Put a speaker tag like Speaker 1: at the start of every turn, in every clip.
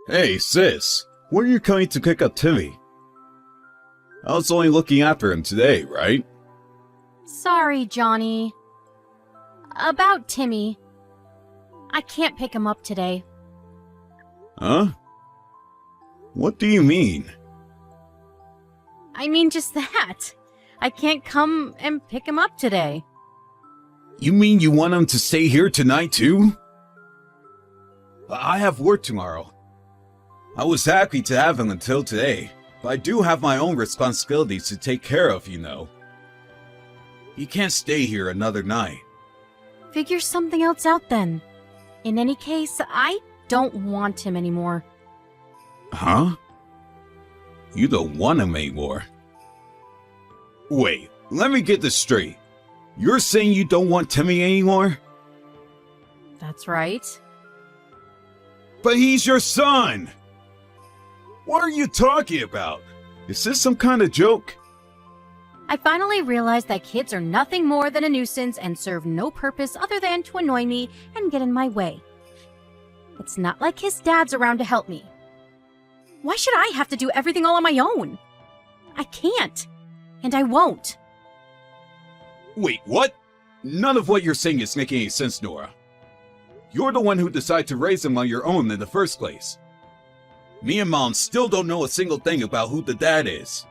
Speaker 1: Hey, sis, when are you coming to pick up Timmy? I was only looking after him today, right?
Speaker 2: Sorry, Johnny. About Timmy. I can't pick him up today.
Speaker 1: Huh? What do you mean?
Speaker 2: I mean just that. I can't come and pick him up today.
Speaker 1: You mean you want him to stay here tonight too? I have work tomorrow. I was happy to have him until today, but I do have my own responsibilities to take care of, you know. He can't stay here another night.
Speaker 2: Figure something else out then. In any case, I don't want him anymore.
Speaker 1: Huh? You don't want him anymore? Wait, let me get this straight. You're saying you don't want Timmy anymore?
Speaker 2: That's right.
Speaker 1: But he's your son! What are you talking about? Is this some kind of joke?
Speaker 2: I finally realized that kids are nothing more than a nuisance and serve no purpose other than to annoy me and get in my way. It's not like his dad's around to help me. Why should I have to do everything all on my own? I can't. And I won't.
Speaker 1: Wait, what? None of what you're saying is making any sense, Nora. You're the one who decided to raise him on your own in the first place. Me and Mom still don't know a single thing about who the dad is.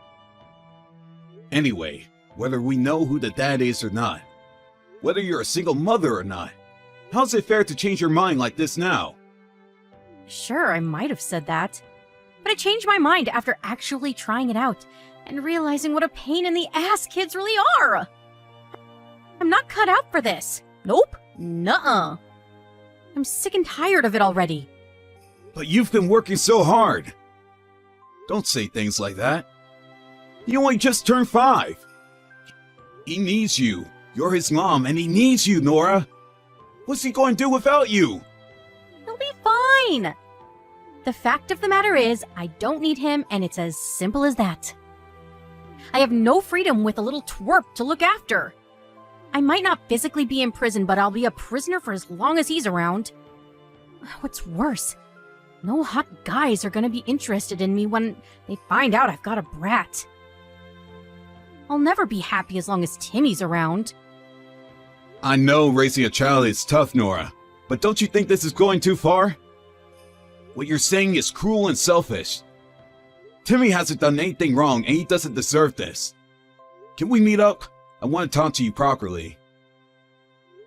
Speaker 1: Anyway, whether we know who the dad is or not, whether you're a single mother or not, how's it fair to change your mind like this now?
Speaker 2: Sure, I might have said that. But I changed my mind after actually trying it out and realizing what a pain in the ass kids really are. I'm not cut out for this. Nope. Nuh-uh. I'm sick and tired of it already.
Speaker 1: But you've been working so hard. Don't say things like that. He only just turned 5. He needs you. You're his mom, and he needs you, Nora. What's he going to do without you?
Speaker 2: He'll be fine. The fact of the matter is, I don't need him, and it's as simple as that. I have no freedom with a little twerp to look after. I might not physically be in prison, but I'll be a prisoner for as long as he's around. What's worse, no hot guys are gonna be interested in me when they find out I've got a brat. I'll never be happy as long as Timmy's around.
Speaker 1: I know raising a child is tough, Nora, but don't you think this is going too far? What you're saying is cruel and selfish. Timmy hasn't done anything wrong and he doesn't deserve this. Can we meet up? I want to talk to you properly.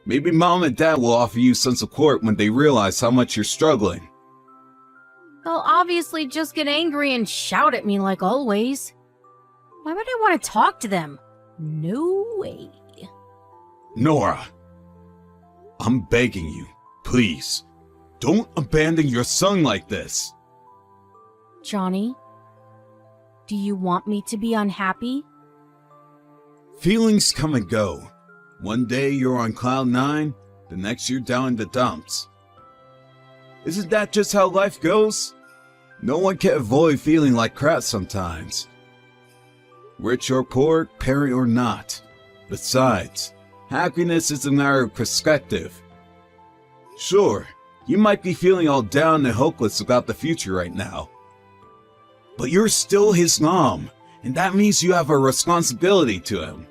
Speaker 1: Maybe Mom and Dad will offer you some support when they realize how much you're struggling.
Speaker 2: They'll obviously just get angry and shout at me like always. Why would I want to talk to them? No way.
Speaker 1: Nora, I'm begging you, please, don't abandon your son like this.
Speaker 2: Johnny, do you want me to be unhappy?
Speaker 1: Feelings come and go. One day you're on cloud 9, the next you're down in the dumps. Isn't that just how life goes? No one can avoid feeling like crap sometimes. Rich or poor, parent or not. Besides, happiness is a matter of perspective. Sure, you might be feeling all down and hopeless about the future right now. But you're still his mom, and that means you have a responsibility to him.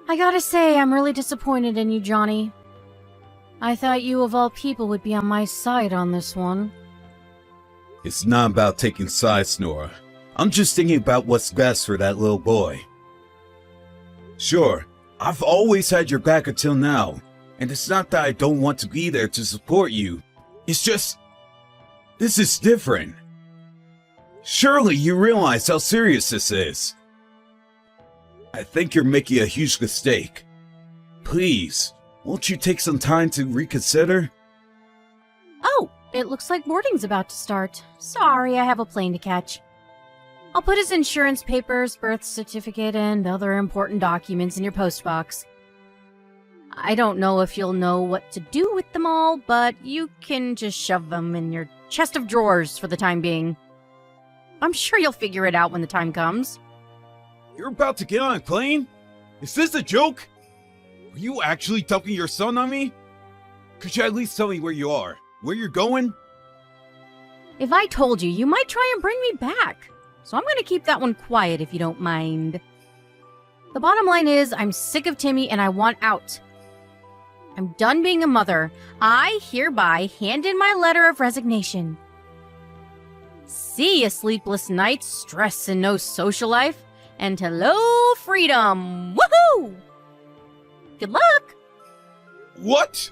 Speaker 2: I gotta say, I'm really disappointed in you, Johnny. I thought you of all people would be on my side on this one.
Speaker 1: It's not about taking sides, Nora. I'm just thinking about what's best for that little boy. Sure, I've always had your back until now, and it's not that I don't want to be there to support you. It's just, this is different. Surely you realize how serious this is. I think you're making a huge mistake. Please, won't you take some time to reconsider?
Speaker 2: Oh, it looks like boarding's about to start. Sorry, I have a plane to catch. I'll put his insurance papers, birth certificate, and other important documents in your postbox. I don't know if you'll know what to do with them all, but you can just shove them in your chest of drawers for the time being. I'm sure you'll figure it out when the time comes.
Speaker 1: You're about to get on a plane? Is this a joke? Are you actually dumping your son on me? Could you at least tell me where you are? Where you're going?
Speaker 2: If I told you, you might try and bring me back. So I'm going to keep that one quiet if you don't mind. The bottom line is, I'm sick of Timmy and I want out. I'm done being a mother. I hereby hand in my letter of resignation. See ya, sleepless nights, stress and no social life. And hello, freedom! Woohoo! Good luck!
Speaker 1: What?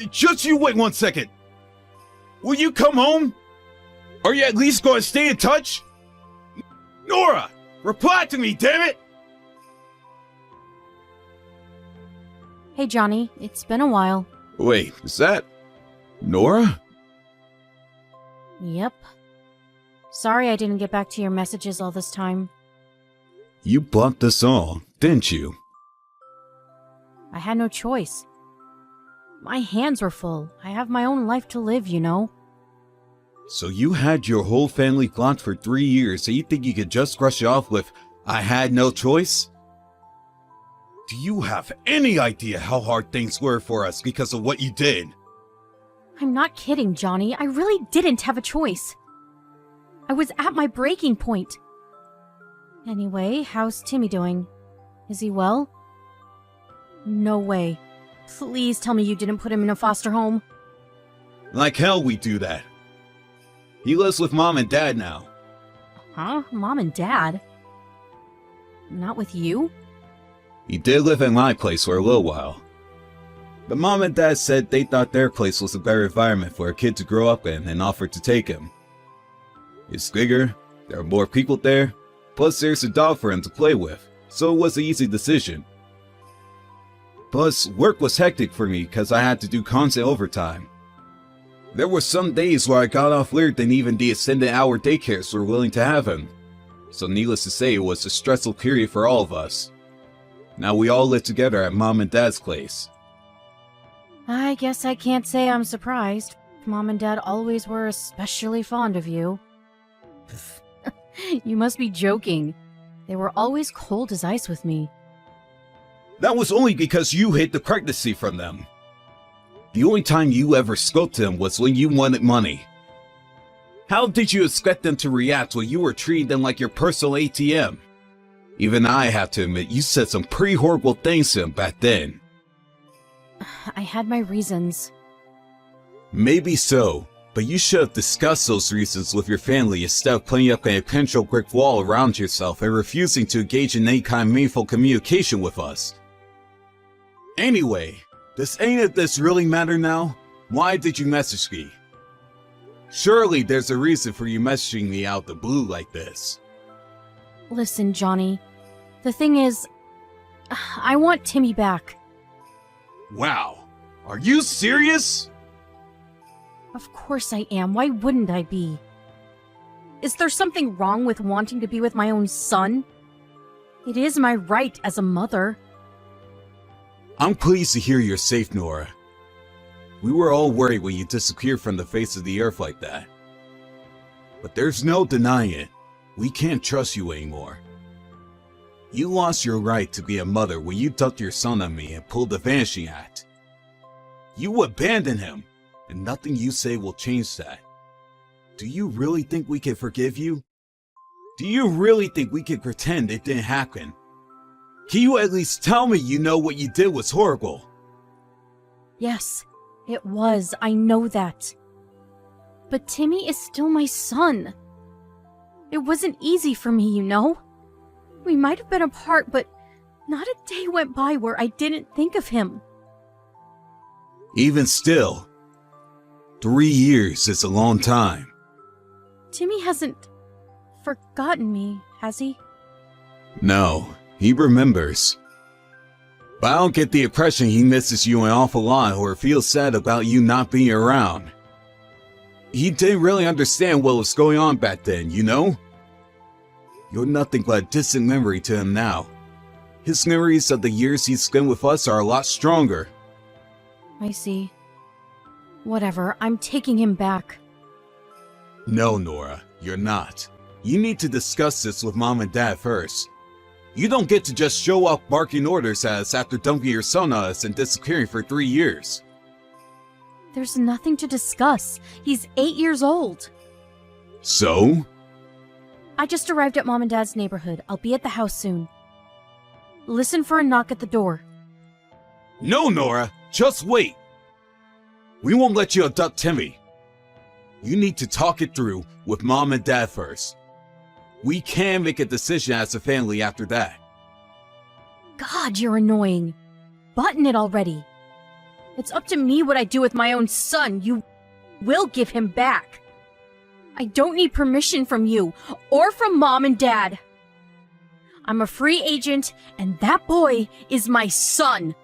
Speaker 1: Just you wait 1 second. Will you come home? Are you at least going to stay in touch? Nora! Reply to me, damn it!
Speaker 2: Hey, Johnny, it's been a while.
Speaker 1: Wait, is that Nora?
Speaker 2: Yep. Sorry I didn't get back to your messages all this time.
Speaker 1: You blocked us all, didn't you?
Speaker 2: I had no choice. My hands were full. I have my own life to live, you know.
Speaker 1: So you had your whole family blocked for 3 years, so you think you could just brush it off with, I had no choice? Do you have any idea how hard things were for us because of what you did?
Speaker 2: I'm not kidding, Johnny. I really didn't have a choice. I was at my breaking point. Anyway, how's Timmy doing? Is he well? No way. Please tell me you didn't put him in a foster home.
Speaker 1: Like hell we do that. He lives with Mom and Dad now.
Speaker 2: Huh? Mom and Dad? Not with you?
Speaker 1: He did live in my place for a little while. But Mom and Dad said they thought their place was a better environment for a kid to grow up in and offered to take him. It's bigger, there are more people there, plus there's a dog for him to play with, so it was an easy decision. Plus, work was hectic for me because I had to do constant overtime. There were some days where I got off later than even the extended hour daycares were willing to have him. So needless to say, it was a stressful period for all of us. Now we all live together at Mom and Dad's place.
Speaker 2: I guess I can't say I'm surprised. Mom and Dad always were especially fond of you. You must be joking. They were always cold as ice with me.
Speaker 1: That was only because you hid the pregnancy from them. The only time you ever spoke to them was when you wanted money. How did you expect them to react when you were treating them like your personal ATM? Even I have to admit, you said some pretty horrible things to them back then.
Speaker 2: I had my reasons.
Speaker 1: Maybe so, but you should have discussed those reasons with your family instead of putting up an potential brick wall around yourself and refusing to engage in any kind of meaningful communication with us. Anyway, does any of this really matter now? Why did you message me? Surely there's a reason for you messaging me out the blue like this.
Speaker 2: Listen, Johnny. The thing is, I want Timmy back.
Speaker 1: Wow, are you serious?
Speaker 2: Of course I am. Why wouldn't I be? Is there something wrong with wanting to be with my own son? It is my right as a mother.
Speaker 1: I'm pleased to hear you're safe, Nora. We were all worried when you disappeared from the face of the earth like that. But there's no denying it. We can't trust you anymore. You lost your right to be a mother when you dumped your son on me and pulled the Vanishing Act. You abandoned him, and nothing you say will change that. Do you really think we can forgive you? Do you really think we can pretend it didn't happen? Can you at least tell me you know what you did was horrible?
Speaker 2: Yes, it was. I know that. But Timmy is still my son. It wasn't easy for me, you know? We might have been apart, but not a day went by where I didn't think of him.
Speaker 1: Even still, 3 years is a long time.
Speaker 2: Timmy hasn't forgotten me, has he?
Speaker 1: No, he remembers. But I don't get the impression he misses you an awful lot or feels sad about you not being around. He didn't really understand what was going on back then, you know? You're nothing but a distant memory to him now. His memories of the years he spent with us are a lot stronger.
Speaker 2: I see. Whatever, I'm taking him back.
Speaker 1: No, Nora, you're not. You need to discuss this with Mom and Dad first. You don't get to just show up barking orders at us after dumping your son on us and disappearing for 3 years.
Speaker 2: There's nothing to discuss. He's 8 years old.
Speaker 1: So?
Speaker 2: I just arrived at Mom and Dad's neighborhood. I'll be at the house soon. Listen for a knock at the door.
Speaker 1: No, Nora, just wait. We won't let you abduct Timmy. You need to talk it through with Mom and Dad first. We can make a decision as a family after that.
Speaker 2: God, you're annoying. Button it already. It's up to me what I do with my own son. You will give him back. I don't need permission from you or from Mom and Dad. I'm a free agent, and that boy is my son.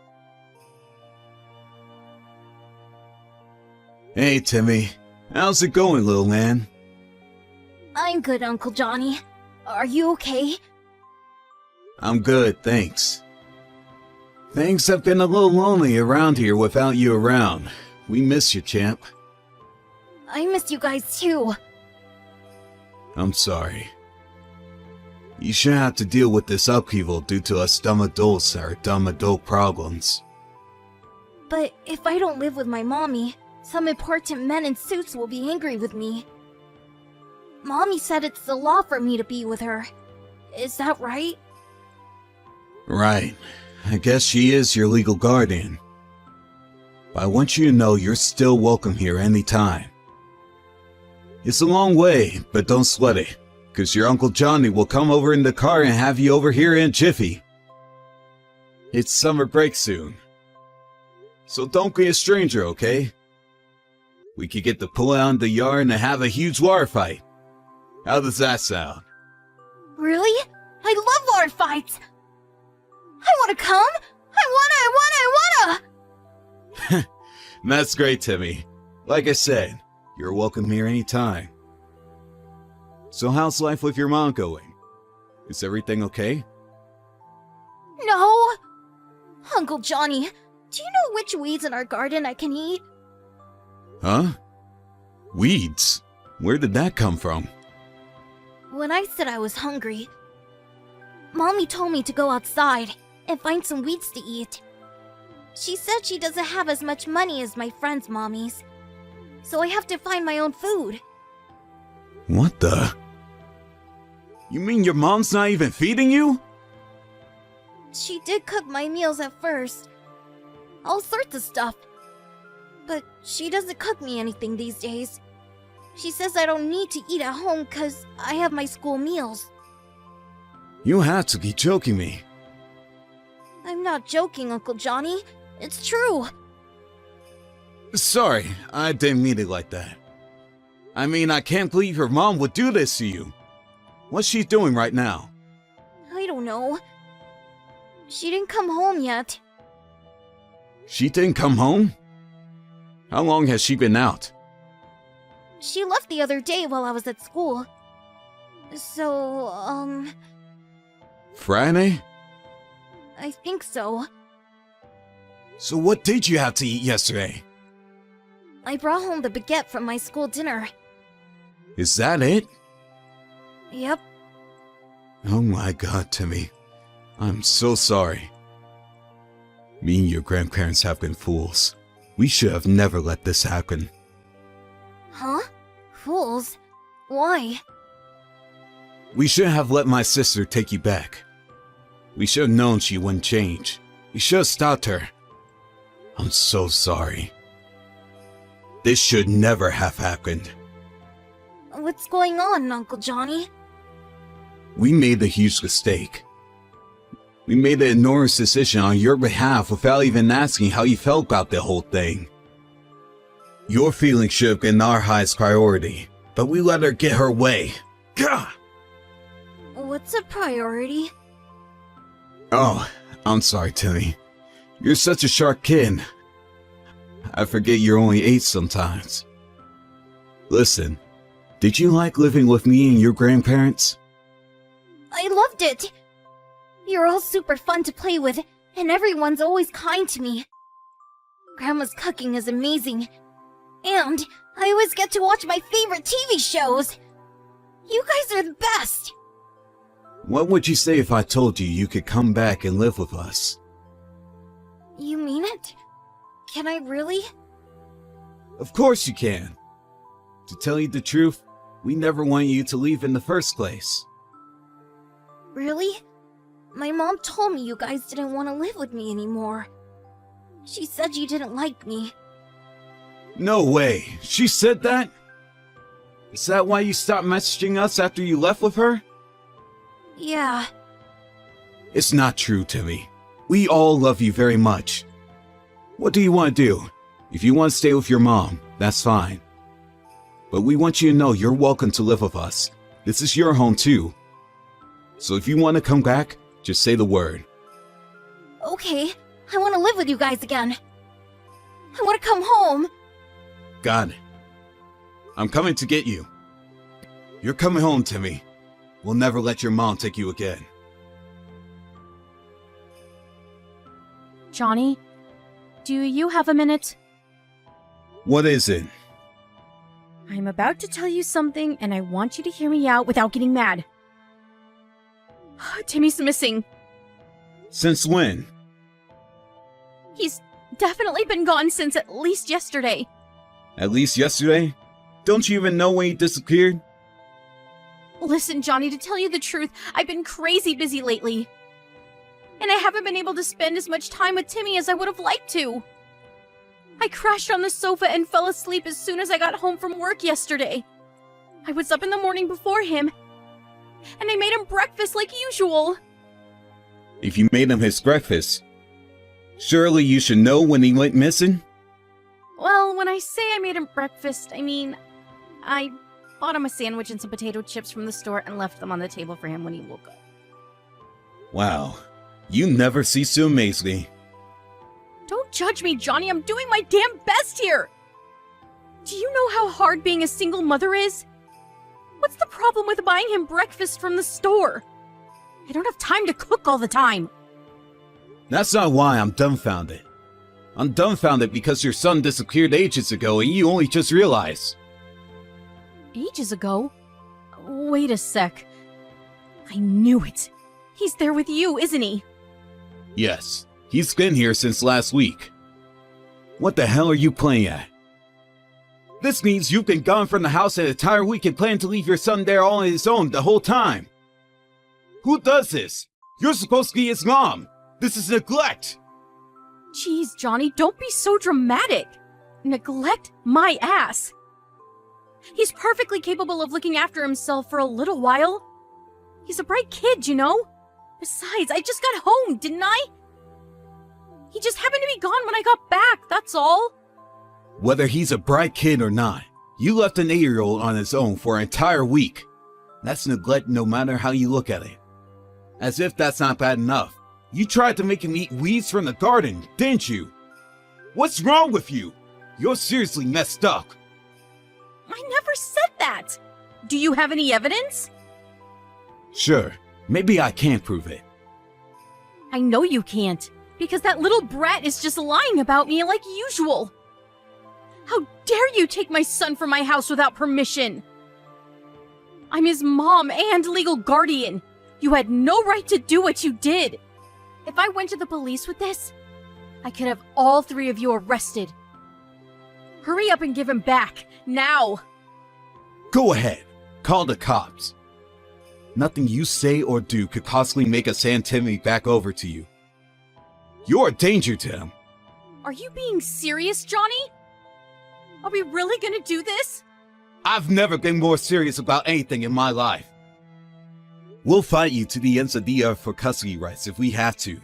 Speaker 1: Hey, Timmy. How's it going, little man?
Speaker 3: I'm good, Uncle Johnny. Are you okay?
Speaker 1: I'm good, thanks. Things have been a little lonely around here without you around. We miss you, champ.
Speaker 3: I miss you guys too.
Speaker 1: I'm sorry. You shouldn't have to deal with this upheaval due to us dumb adults and our dumb adult problems.
Speaker 3: But if I don't live with my mommy, some important men in suits will be angry with me. Mommy said it's the law for me to be with her. Is that right?
Speaker 1: Right. I guess she is your legal guardian. But I want you to know you're still welcome here anytime. It's a long way, but don't sweat it, because your Uncle Johnny will come over in the car and have you over here in a jiffy. It's summer break soon. So don't be a stranger, okay? We could get to pull out in the yard and have a huge water fight. How does that sound?
Speaker 3: Really? I love water fights! I wanna come! I wanna!
Speaker 1: That's great, Timmy. Like I said, you're welcome here anytime. So how's life with your mom going? Is everything okay?
Speaker 3: No! Uncle Johnny, do you know which weeds in our garden I can eat?
Speaker 1: Huh? Weeds? Where did that come from?
Speaker 3: When I said I was hungry, Mommy told me to go outside and find some weeds to eat. She said she doesn't have as much money as my friends' mommies, so I have to find my own food.
Speaker 1: What the? You mean your mom's not even feeding you?
Speaker 3: She did cook my meals at first. All sorts of stuff. But she doesn't cook me anything these days. She says I don't need to eat at home because I have my school meals.
Speaker 1: You have to be joking me.
Speaker 3: I'm not joking, Uncle Johnny. It's true.
Speaker 1: Sorry, I didn't mean it like that. I mean, I can't believe your mom would do this to you. What's she doing right now?
Speaker 3: I don't know. She didn't come home yet.
Speaker 1: She didn't come home? How long has she been out?
Speaker 3: She left the other day while I was at school. So,
Speaker 1: Friday?
Speaker 3: I think so.
Speaker 1: So what did you have to eat yesterday?
Speaker 3: I brought home the baguette from my school dinner.
Speaker 1: Is that it?
Speaker 3: Yep.
Speaker 1: Oh my god, Timmy. I'm so sorry. Me and your grandparents have been fools. We should have never let this happen.
Speaker 3: Huh? Fools? Why?
Speaker 1: We shouldn't have let my sister take you back. We should have known she wouldn't change. We should have stopped her. I'm so sorry. This should never have happened.
Speaker 3: What's going on, Uncle Johnny?
Speaker 1: We made a huge mistake. We made an enormous decision on your behalf without even asking how you felt about the whole thing. Your feelings should have been our highest priority, but we let her get her way. Gah!
Speaker 3: What's a priority?
Speaker 1: Oh, I'm sorry, Timmy. You're such a sharp kid. I forget you're only 8 sometimes. Listen, did you like living with me and your grandparents?
Speaker 3: I loved it! You're all super fun to play with, and everyone's always kind to me. Grandma's cooking is amazing, and I always get to watch my favorite TV shows! You guys are the best!
Speaker 1: What would you say if I told you you could come back and live with us?
Speaker 3: You mean it? Can I really?
Speaker 1: Of course you can. To tell you the truth, We never wanted you to leave in the first place.
Speaker 3: Really? My mom told me you guys didn't want to live with me anymore. She said you didn't like me.
Speaker 1: No way. She said that? Is that why you stopped messaging us after you left with her?
Speaker 3: Yeah.
Speaker 1: It's not true, Timmy. We all love you very much. What do you want to do? If you want to stay with your mom, that's fine. But we want you to know you're welcome to live with us. This is your home too. So if you want to come back, just say the word.
Speaker 3: Okay, I want to live with you guys again. I want to come home.
Speaker 1: Got it. I'm coming to get you. You're coming home, Timmy. We'll never let your mom take you again.
Speaker 2: Johnny, do you have a minute?
Speaker 1: What is it?
Speaker 2: I'm about to tell you something, and I want you to hear me out without getting mad. Timmy's missing.
Speaker 1: Since when?
Speaker 2: He's definitely been gone since at least yesterday.
Speaker 1: At least yesterday? Don't you even know when he disappeared?
Speaker 2: Listen, Johnny, to tell you the truth, I've been crazy busy lately. And I haven't been able to spend as much time with Timmy as I would have liked to. I crashed on the sofa and fell asleep as soon as I got home from work yesterday. I was up in the morning before him, and I made him breakfast like usual.
Speaker 1: If you made him his breakfast, surely you should know when he went missing?
Speaker 2: Well, when I say I made him breakfast, I mean, I bought him a sandwich and some potato chips from the store and left them on the table for him when he woke up.
Speaker 1: Wow, you never cease to amaze me.
Speaker 2: Don't judge me, Johnny. I'm doing my damn best here. Do you know how hard being a single mother is? What's the problem with buying him breakfast from the store? I don't have time to cook all the time.
Speaker 1: That's not why I'm dumbfounded. I'm dumbfounded because your son disappeared ages ago and you only just realized.
Speaker 2: Ages ago? Wait a sec. I knew it. He's there with you, isn't he?
Speaker 1: Yes, he's been here since last week. What the hell are you playing at? This means you've been gone from the house an entire week and plan to leave your son there all on his own the whole time. Who does this? You're supposed to be his mom. This is neglect.
Speaker 2: Jeez, Johnny, don't be so dramatic. Neglect my ass. He's perfectly capable of looking after himself for a little while. He's a bright kid, you know? Besides, I just got home, didn't I? He just happened to be gone when I got back, that's all.
Speaker 1: Whether he's a bright kid or not, you left an 8-year-old on his own for an entire week. That's neglect no matter how you look at it. As if that's not bad enough. You tried to make him eat weeds from the garden, didn't you? What's wrong with you? You're seriously messed up.
Speaker 2: I never said that. Do you have any evidence?
Speaker 1: Sure, maybe I can't prove it.
Speaker 2: I know you can't, because that little brat is just lying about me like usual. How dare you take my son from my house without permission? I'm his mom and legal guardian. You had no right to do what you did. If I went to the police with this, I could have all 3 of you arrested. Hurry up and give him back, now!
Speaker 1: Go ahead, call the cops. Nothing you say or do could possibly make us hand Timmy back over to you. You're a danger to him.
Speaker 2: Are you being serious, Johnny? Are we really gonna do this?
Speaker 1: I've never been more serious about anything in my life. We'll fight you to the ends of the earth for custody rights if we have to.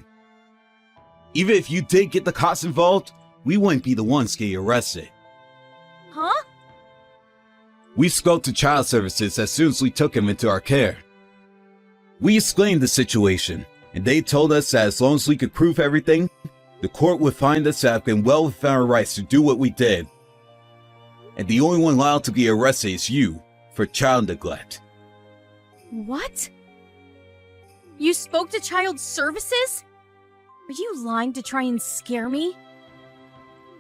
Speaker 1: Even if you did get the cops involved, we wouldn't be the ones getting arrested.
Speaker 2: Huh?
Speaker 1: We spoke to child services as soon as we took him into our care. We explained the situation, and they told us that as long as we could prove everything, the court would find us to have been well within our rights to do what we did. And the only one allowed to be arrested is you, for child neglect.
Speaker 2: What? You spoke to child services? Are you lying to try and scare me?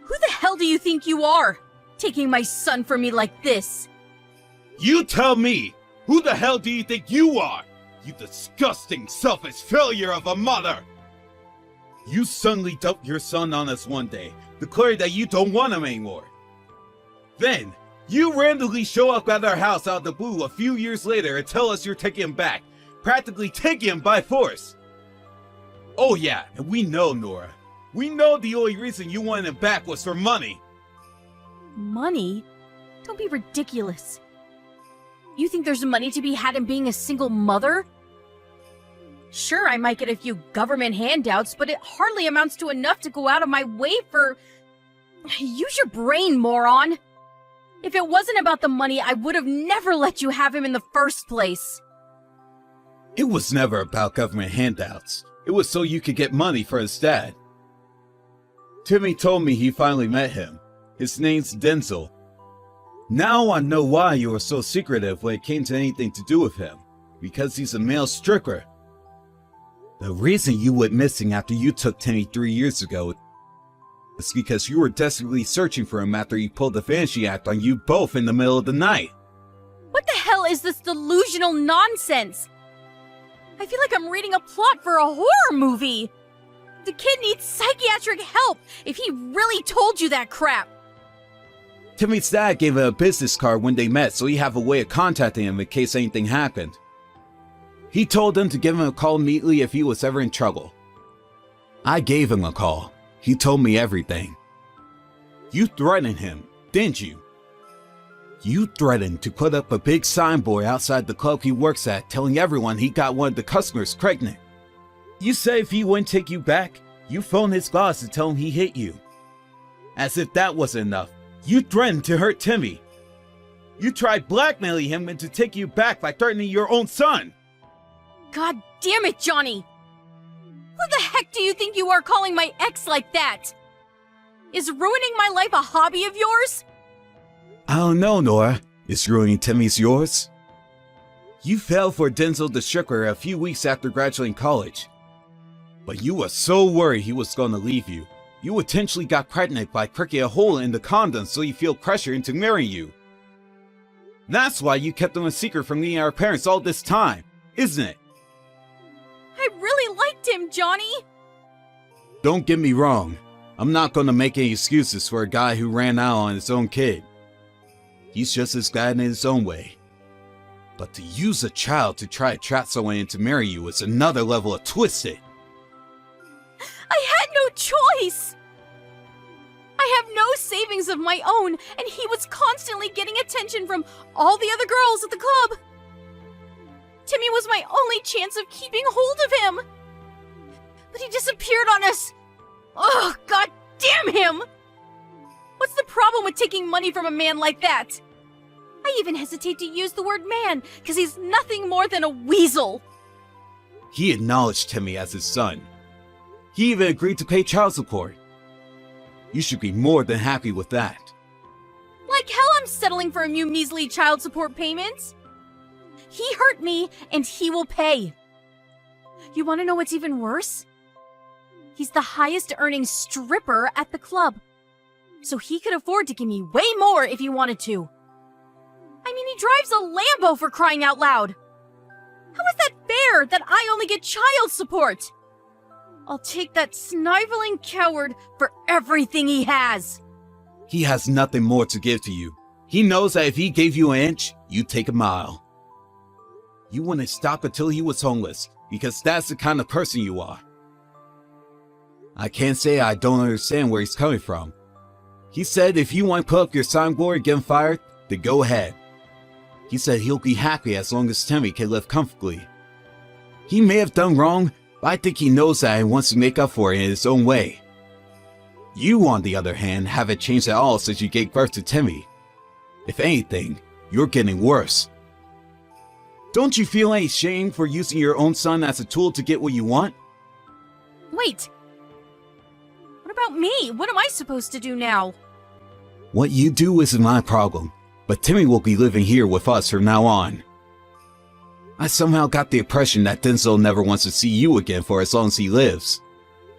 Speaker 2: Who the hell do you think you are, taking my son from me like this?
Speaker 1: You tell me! Who the hell do you think you are? You disgusting, selfish failure of a mother! You suddenly dumped your son on us one day, declaring that you don't want him anymore. Then, You randomly show up at our house out of the blue a few years later and tell us you're taking him back. Practically taking him by force. Oh yeah, and we know, Nora. We know the only reason you wanted him back was for money.
Speaker 2: Money? Don't be ridiculous. You think there's money to be had in being a single mother? Sure, I might get a few government handouts, but it hardly amounts to enough to go out of my way for... Use your brain, moron! If it wasn't about the money, I would have never let you have him in the first place.
Speaker 1: It was never about government handouts. It was so you could get money for his dad. Timmy told me he finally met him. His name's Denzel. Now I know why you were so secretive when it came to anything to do with him. Because he's a male stripper. The reason you went missing after you took Timmy 3 years ago is because you were desperately searching for him after he pulled the vanishing act on you both in the middle of the night.
Speaker 2: What the hell is this delusional nonsense? I feel like I'm reading a plot for a horror movie. The kid needs psychiatric help if he really told you that crap.
Speaker 1: Timmy's dad gave him a business card when they met so he'd have a way of contacting him in case anything happened. He told them to give him a call immediately if he was ever in trouble. I gave him a call. He told me everything. You threatened him, didn't you? You threatened to put up a big signboard outside the club he works at telling everyone he got one of the customers pregnant. You said if he wouldn't take you back, you phoned his boss to tell him he hit you. As if that wasn't enough, you threatened to hurt Timmy. You tried blackmailing him into taking you back by threatening your own son.
Speaker 2: God damn it, Johnny! Who the heck do you think you are calling my ex like that? Is ruining my life a hobby of yours?
Speaker 1: I don't know, Nora. Is ruining Timmy's yours? You fell for Denzel the stripper a few weeks after graduating college. But you were so worried he was going to leave you. You intentionally got pregnant by pricking a hole in the condom so you feel pressure into marrying you. That's why you kept him a secret from me and our parents all this time, isn't it?
Speaker 2: I really liked him, Johnny!
Speaker 1: Don't get me wrong. I'm not going to make any excuses for a guy who ran out on his own kid. He's just as bad in his own way. But to use a child to try to trap someone into marry you is another level of twisted.
Speaker 2: I had no choice! I have no savings of my own, and he was constantly getting attention from all the other girls at the club. Timmy was my only chance of keeping hold of him. But he disappeared on us. Oh, god damn him! What's the problem with taking money from a man like that? I even hesitate to use the word man, because he's nothing more than a weasel.
Speaker 1: He acknowledged Timmy as his son. He even agreed to pay child support. You should be more than happy with that.
Speaker 2: Like hell I'm settling for a few measly child support payments. He hurt me, and he will pay. You want to know what's even worse? He's the highest earning stripper at the club. So he could afford to give me way more if he wanted to. I mean, he drives a Lambo for crying out loud. How is that fair that I only get child support? I'll take that sniveling coward for everything he has.
Speaker 1: He has nothing more to give to you. He knows that if he gave you an inch, you'd take a mile. You wouldn't stop until he was homeless, because that's the kind of person you are. I can't say I don't understand where he's coming from. He said if you want to put up your signboard and get him fired, then go ahead. He said he'll be happy as long as Timmy can live comfortably. He may have done wrong, but I think he knows that and wants to make up for it in his own way. You, on the other hand, haven't changed at all since you gave birth to Timmy. If anything, you're getting worse. Don't you feel any shame for using your own son as a tool to get what you want?
Speaker 2: Wait. What about me? What am I supposed to do now?
Speaker 1: What you do isn't my problem, but Timmy will be living here with us from now on. I somehow got the impression that Denzel never wants to see you again for as long as he lives.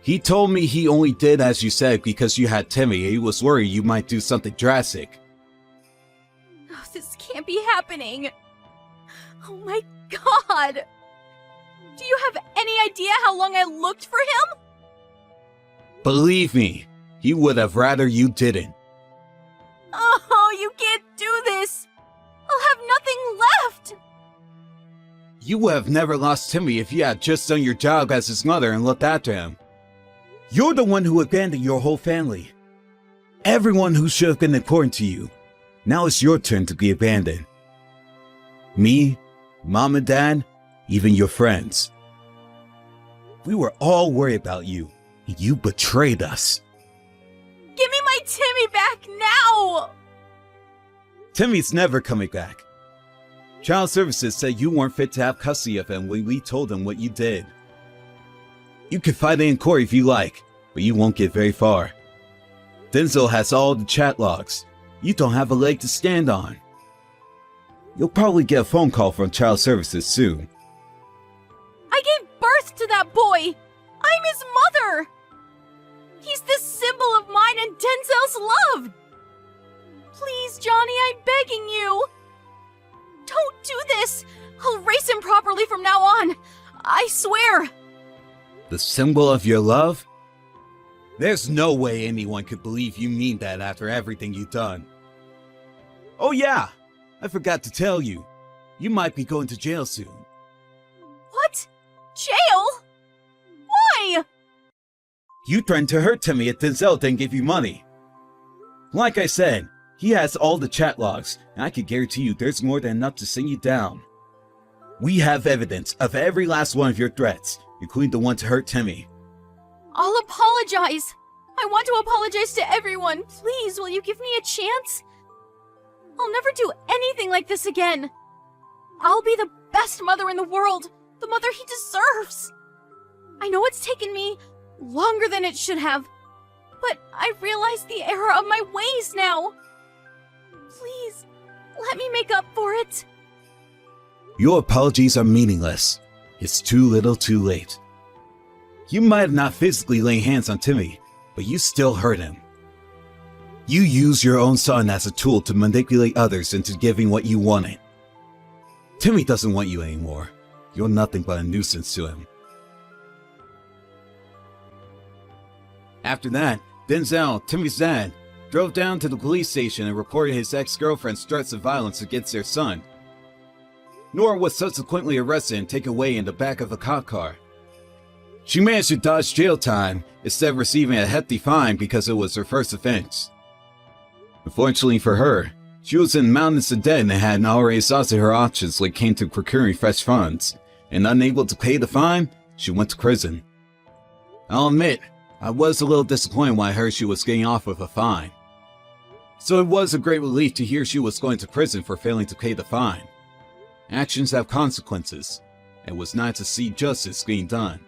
Speaker 1: He told me he only did as you said because you had Timmy and he was worried you might do something drastic.
Speaker 2: Oh, this can't be happening. Oh my god! Do you have any idea how long I looked for him?
Speaker 1: Believe me, he would have rather you didn't.
Speaker 2: Oh, you can't do do this! I'll have nothing left!
Speaker 1: You would have never lost Timmy if you had just done your job as his mother and looked after him. You're the one who abandoned your whole family. Everyone who should have been important to you. Now it's your turn to be abandoned. Me, Mom and Dad, even your friends. We were all worried about you, and you betrayed us.
Speaker 2: Give me my Timmy back now!
Speaker 1: Timmy's never coming back. Child Services said you weren't fit to have custody of him when we told them what you did. You can fight it in court if you like, but you won't get very far. Denzel has all the chat logs. You don't have a leg to stand on. You'll probably get a phone call from Child Services soon.
Speaker 2: I gave birth to that boy! I'm his mother! He's the symbol of mine and Denzel's love! Please, Johnny, I'm begging you! Don't do this! I'll raise him properly from now on! I swear!
Speaker 1: The symbol of your love? There's no way anyone could believe you mean that after everything you've done. Oh yeah, I forgot to tell you. You might be going to jail soon.
Speaker 2: What? Jail? Why?
Speaker 1: You threatened to hurt Timmy if Denzel didn't give you money. Like I said, he has all the chat logs, and I can guarantee you there's more than enough to send you down. We have evidence of every last one of your threats, including the one to hurt Timmy.
Speaker 2: I'll apologize. I want to apologize to everyone. Please, will you give me a chance? I'll never do anything like this again. I'll be the best mother in the world, the mother he deserves. I know it's taken me longer than it should have, but I realize the error of my ways now. Please, let me make up for it.
Speaker 1: Your apologies are meaningless. It's too little too late. You might have not physically laid hands on Timmy, but you still hurt him. You used your own son as a tool to manipulate others into giving what you wanted. Timmy doesn't want you anymore. You're nothing but a nuisance to him. After that, Denzel, Timmy's dad, drove down to the police station and reported his ex-girlfriend's threats of violence against their son. Nora was subsequently arrested and taken away in the back of a cop car. She managed to dodge jail time instead of receiving a hefty fine because it was her first offense. Unfortunately for her, she was in mountains of debt and had already exhausted her options when it came to procuring fresh funds, and unable to pay the fine, she went to prison. I'll admit, I was a little disappointed when I heard she was getting off with a fine. So it was a great relief to hear she was going to prison for failing to pay the fine. Actions have consequences, and it was nice to see justice being done.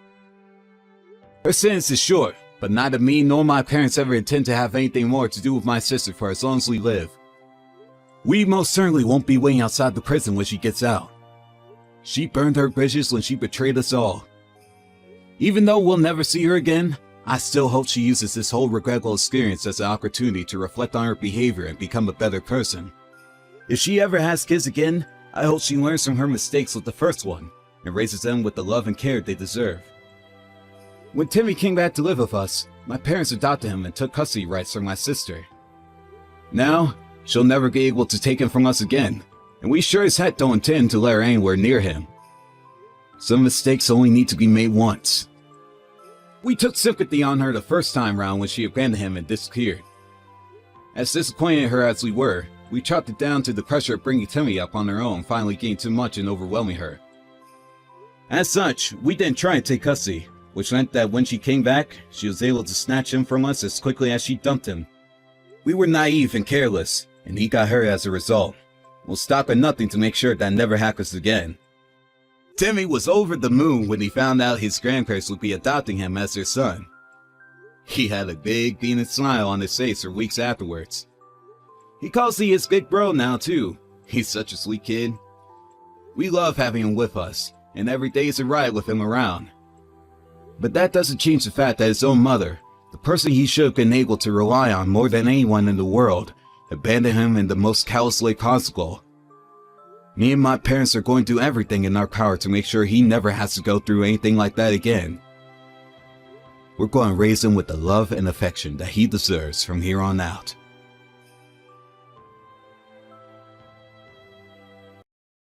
Speaker 1: Her sentence is short, but neither me nor my parents ever intend to have anything more to do with my sister for as long as we live. We most certainly won't be waiting outside the prison when she gets out. She burned her bridges when she betrayed us all. Even though we'll never see her again, I still hope she uses this whole regretful experience as an opportunity to reflect on her behavior and become a better person. If she ever has kids again, I hope she learns from her mistakes with the first one and raises them with the love and care they deserve. When Timmy came back to live with us, my parents adopted him and took custody rights from my sister. Now, she'll never be able to take him from us again, and we sure as heck don't intend to let her anywhere near him. Some mistakes only need to be made once. We took sympathy on her the first time round when she abandoned him and disappeared. As disappointed her as we were, we chopped it down to the pressure of bringing Timmy up on her own finally getting too much and overwhelming her. As such, we didn't try and take custody, which meant that when she came back, she was able to snatch him from us as quickly as she dumped him. We were naive and careless, and he got hurt as a result. We'll stop at nothing to make sure that never happens again. Timmy was over the moon when he found out his grandparents would be adopting him as their son. He had a big beaming smile on his face for weeks afterwards. He calls me his big bro now too. He's such a sweet kid. We love having him with us, and every day is a ride with him around. But that doesn't change the fact that his own mother, the person he should have been able to rely on more than anyone in the world, abandoned him in the most callous way possible. Me and my parents are going to do everything in our power to make sure he never has to go through anything like that again. We're going to raise him with the love and affection that he deserves from here on out.